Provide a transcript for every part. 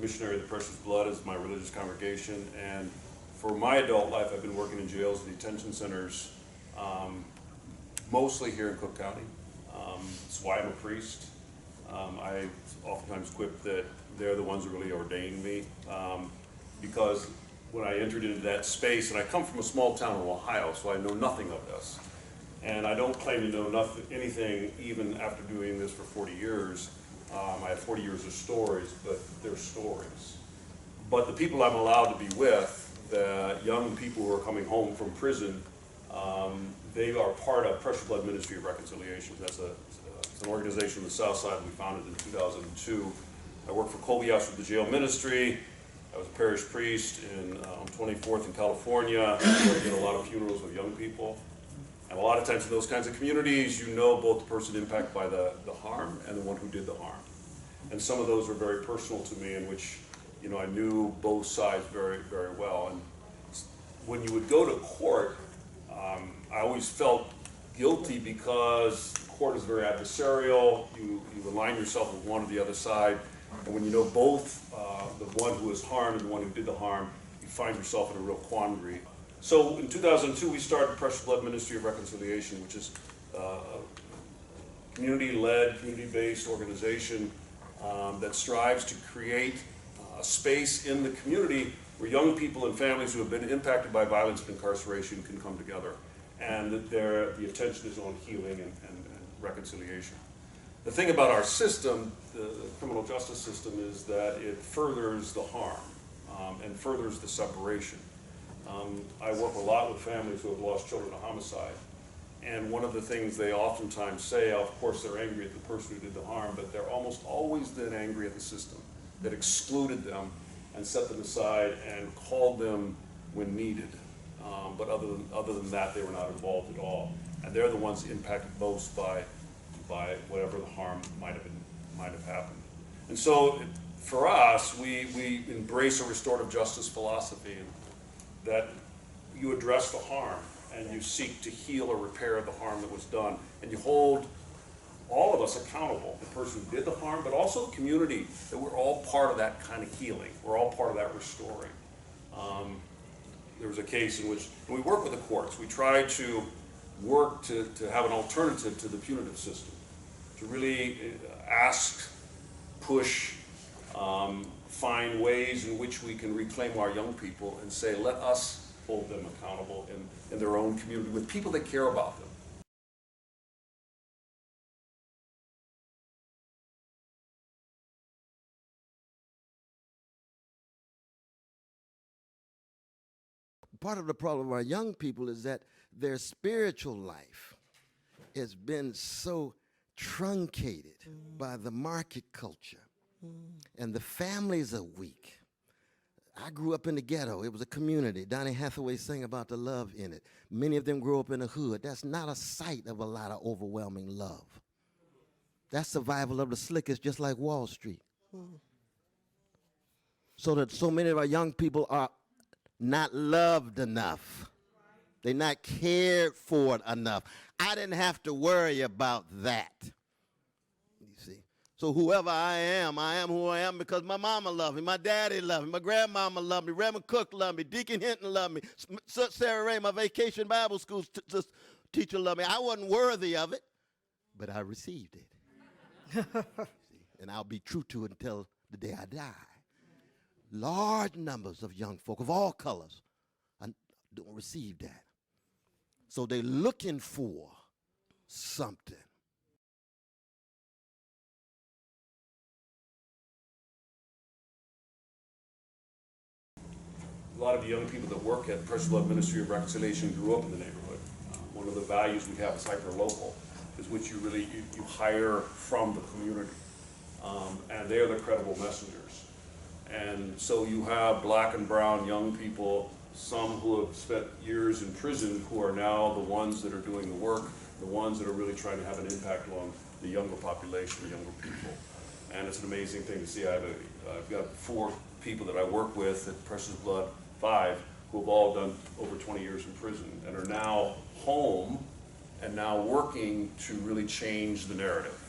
Missionary, the Precious Blood is my religious congregation, and for my adult life, I've been working in jails and detention centers, mostly here in Cook County. That's why I'm a priest. I oftentimes quip that they're the ones who really ordained me, because when I entered into that space, and I come from a small town in Ohio, so I know nothing of this, and I don't claim to know anything even after doing this for 40 years. I have 40 years of stories, but they're stories. But the people I'm allowed to be with, the young people who are coming home from prison, they are part of Precious Blood Ministry of Reconciliation. It's an organization on the South Side we founded in 2002. I work for Colby House with the jail ministry. I was a parish priest on 24th in California. I did a lot of funerals with young people. And a lot of times in those kinds of communities, you know both the person impacted by the harm and the one who did the harm. And some of those were very personal to me, in which I knew both sides very, very well. And when you would go to court, I always felt guilty because court is very adversarial. You align yourself with one or the other side. And when you know both the one who was harmed and the one who did the harm, you find yourself in a real quandary. So in 2002, we started Precious Blood Ministry of Reconciliation, which is a community-led, community-based organization that strives to create a space in the community where young people and families who have been impacted by violence and incarceration can come together. And that the attention is on healing and reconciliation. The thing about our system, the criminal justice system, is that it furthers the harm and furthers the separation. I work a lot with families who have lost children to homicide, and one of the things they oftentimes say, of course they're angry at the person who did the harm, but they're almost always then angry at the system that excluded them and set them aside and called them when needed. But other than that, they were not involved at all. And they're the ones impacted most by whatever the harm might have happened. And so for us, we embrace a restorative justice philosophy, and that you address the harm and you seek to heal or repair the harm that was done. And you hold all of us accountable, the person who did the harm, but also the community, that we're all part of that kind of healing. We're all part of that restoring. There was a case in which, when we work with the courts, we try to work to have an alternative to the punitive system, to really ask, push, find ways in which we can reclaim our young people and say, let us hold them accountable in their own community with people that care about them. Part of the problem of our young people is that their spiritual life has been so truncated by the market culture, and the families are weak. I grew up in the ghetto. It was a community. Donny Hathaway sang about the love in it. Many of them grew up in the hood. That's not a sight of a lot of overwhelming love. That's survival of the slickest, just like Wall Street. So that so many of our young people are not loved enough. They're not cared for enough. I didn't have to worry about that. You see. So whoever I am who I am because my mama loved me, my daddy loved me, my grandmama loved me, Reverend Cook loved me, Deacon Hinton loved me, Sarah Ray, my vacation Bible school teacher loved me. I wasn't worthy of it, but I received it. And I'll be true to it until the day I die. Large numbers of young folk of all colors don't receive that. So they're looking for something. A lot of the young people that work at Precious Blood Ministry of Reconciliation grew up in the neighborhood. One of the values we have is hyper-local, is which you hire from the community. And they're the credible messengers. And so you have black and brown young people, some who have spent years in prison, who are now the ones that are doing the work, the ones that are really trying to have an impact on the younger population, the younger people. And it's an amazing thing to see. I've got 4 people that I work with at Precious Blood, 5, who have all done over 20 years in prison and are now home and now working to really change the narrative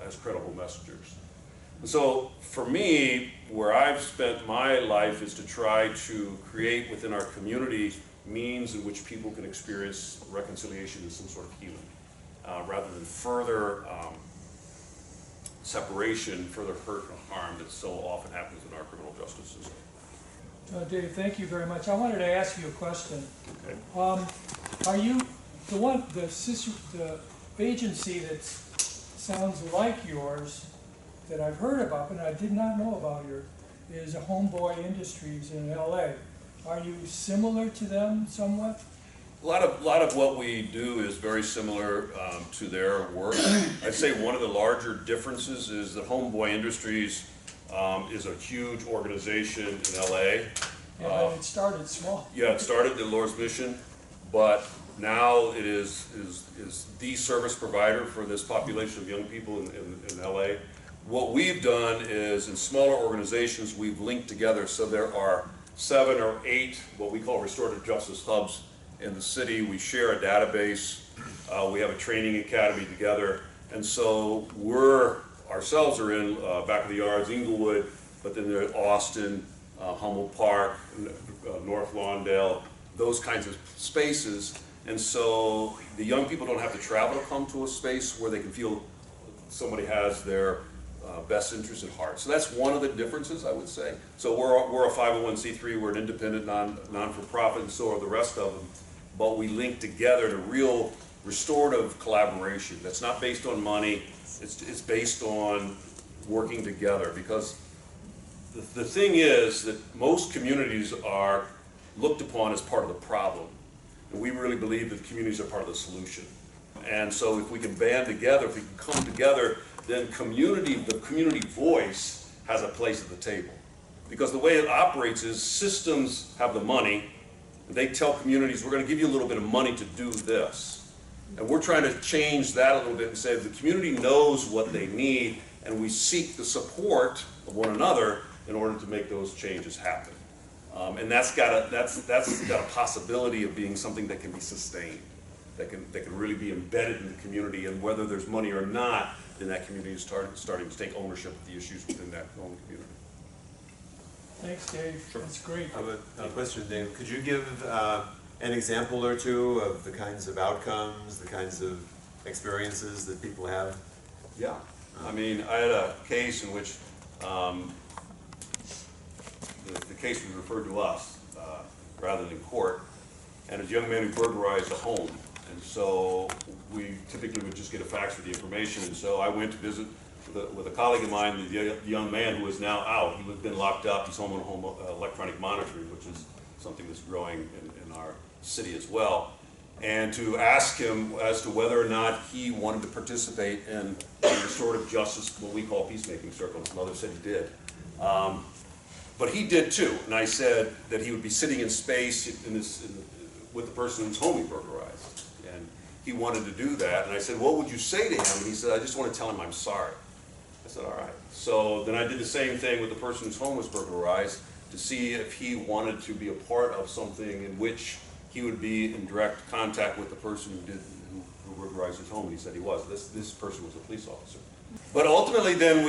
as credible messengers. So for me, where I've spent my life is to try to create within our community means in which people can experience reconciliation and some sort of healing, rather than further separation, further hurt and harm that so often happens in our criminal justice system. Dave, thank you very much. I wanted to ask you a question. Okay. Are you the agency that sounds like yours that I've heard about, but I did not know about is Homeboy Industries in LA. Are you similar to them somewhat? A lot of what we do is very similar to their work. I'd say one of the larger differences is that Homeboy Industries is a huge organization in LA. Yeah, but it started small. Yeah, it started the Lord's Mission, but now it is the service provider for this population of young people in LA. What we've done is in smaller organizations, we've linked together, so there are 7 or 8 what we call restorative justice hubs in the city. We share a database, we have a training academy together, and so ourselves are in back of the yards, Inglewood, but then there's Austin, Humboldt Park, North Lawndale, those kinds of spaces. And so the young people don't have to travel to come to a space where they can feel somebody has their best interest at heart. So that's one of the differences, I would say. So we're a 501c3, we're an independent non-for-profit, and so are the rest of them. But we link together in a real restorative collaboration that's not based on money, it's based on working together. Because the thing is that most communities are looked upon as part of the problem. And we really believe that communities are part of the solution. And so if we can band together, if we can come together, then the community voice has a place at the table. Because the way it operates is systems have the money, and they tell communities, we're going to give you a little bit of money to do this. And we're trying to change that a little bit and say the community knows what they need, and we seek the support of one another in order to make those changes happen. And that's got a possibility of being something that can be sustained, that can really be embedded in the community, and whether there's money or not, then that community is starting to take ownership of the issues within that own community. Thanks, Dave. Sure. That's great. I have a question, Dave. Could you give an example or two of the kinds of outcomes, the kinds of experiences that people have? Yeah. I mean, I had a case in which the case was referred to us rather than court, and it's a young man who burglarized a home. And so we typically would just get a fax with the information, and so I went to visit with a colleague of mine, the young man who is now out. He had been locked up. He's home on home electronic monitoring, which is something that's growing in our city as well. And to ask him as to whether or not he wanted to participate in restorative justice, what we call peacemaking circles. Mother said he did. But he did too, and I said that he would be sitting in space with the person whose home he burglarized, and he wanted to do that, and I said, what would you say to him? And he said, I just want to tell him I'm sorry. I said, all right. So then I did the same thing with the person whose home was burglarized to see if he wanted to be a part of something in which he would be in direct contact with the person who burglarized his home, and he said he was. This person was a police officer. But ultimately then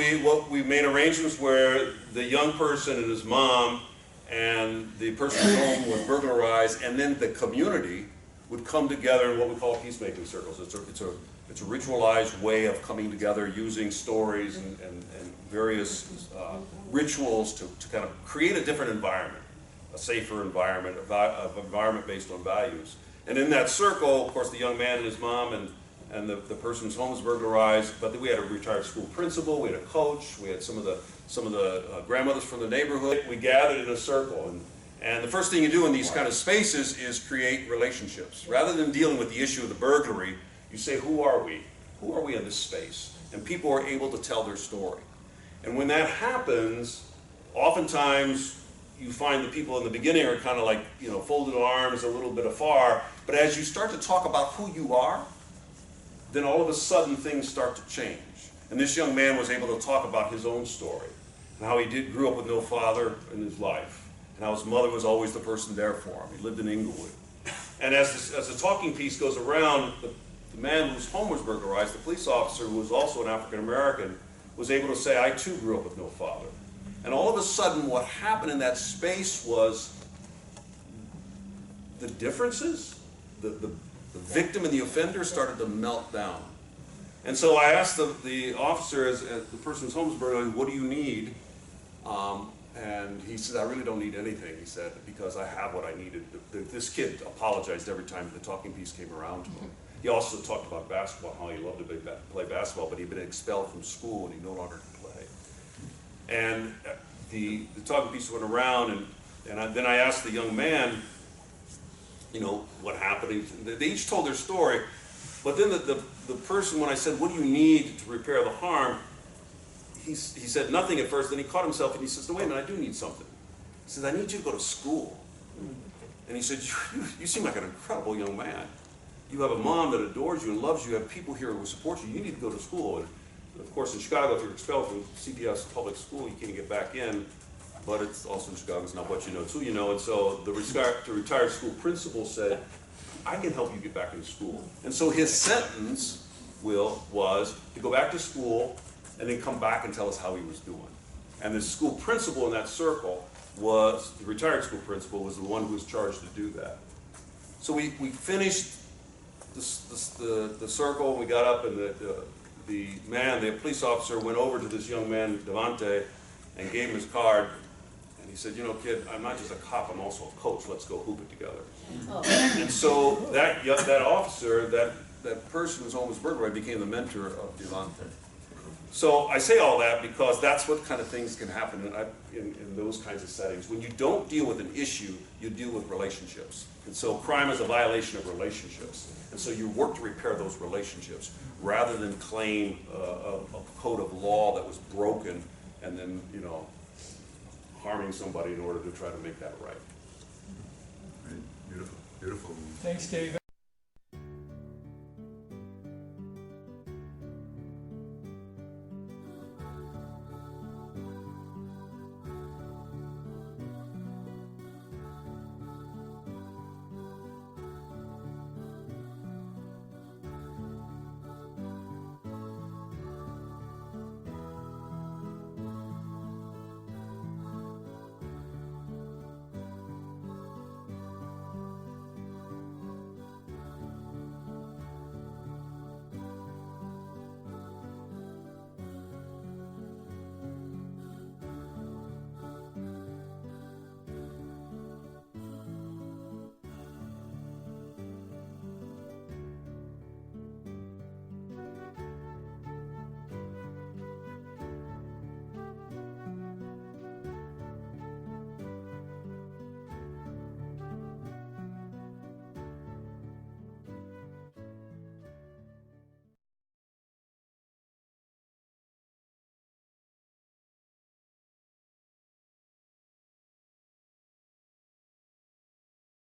we made arrangements where the young person and his mom and the person's home was burglarized, and then the community would come together in what we call peacemaking circles. It's a ritualized way of coming together using stories and various rituals to kind of create a different environment, a safer environment, an environment based on values. And in that circle, of course, the young man and his mom and the person's home was burglarized, but then we had a retired school principal, we had a coach, we had some of the grandmothers from the neighborhood. We gathered in a circle, and the first thing you do in these kind of spaces is create relationships. Rather than dealing with the issue of the burglary, you say, who are we? Who are we in this space? And people are able to tell their story. And when that happens, oftentimes you find the people in the beginning are kind of like, folded arms, a little bit afar, but as you start to talk about who you are, then all of a sudden things start to change. And this young man was able to talk about his own story, and how he grew up with no father in his life, and how his mother was always the person there for him. He lived in Inglewood. And as the talking piece goes around, the man whose home was burglarized, the police officer, who was also an African American, was able to say, I too grew up with no father. And all of a sudden, what happened in that space was the differences, the victim and the offender started to melt down. And so I asked the officer, as the person who's homeless, what do you need? And he said, I really don't need anything, he said, because I have what I needed. This kid apologized every time the talking piece came around to him. He also talked about basketball, how he loved to play basketball, but he'd been expelled from school and he no longer could play. And the talking piece went around, and then I asked the young man, you know, what happened. They each told their story, but then the person, when I said, what do you need to repair the harm, he said nothing at first, then he caught himself and he says, no, wait a minute, I do need something. He says, I need you to go to school. And he said, you seem like an incredible young man. You have a mom that adores you and loves you. You have people here who support you. You need to go to school. And of course, in Chicago, if you're expelled from CPS public school, you can't get back in. But it's also in Chicago, it's not what you know, it's who you know. And so the retired school principal said, I can help you get back into school. And so his sentence, was to go back to school and then come back and tell us how he was doing. And the school principal in that circle was, the retired school principal was the one who was charged to do that. So we finished the circle, we got up, and the police officer went over to this young man, Devante, and gave him his card. And he said, you know, kid, I'm not just a cop, I'm also a coach. Let's go hoop it together. Oh. And so that officer, that person who's almost burglarized, became the mentor of Devante. So I say all that because that's what kind of things can happen in those kinds of settings. When you don't deal with an issue, you deal with relationships. And so crime is a violation of relationships. And so you work to repair those relationships rather than claim a code of law that was broken and then, you know, harming somebody in order to try to make that right. Right. Beautiful, beautiful. Thanks, Dave.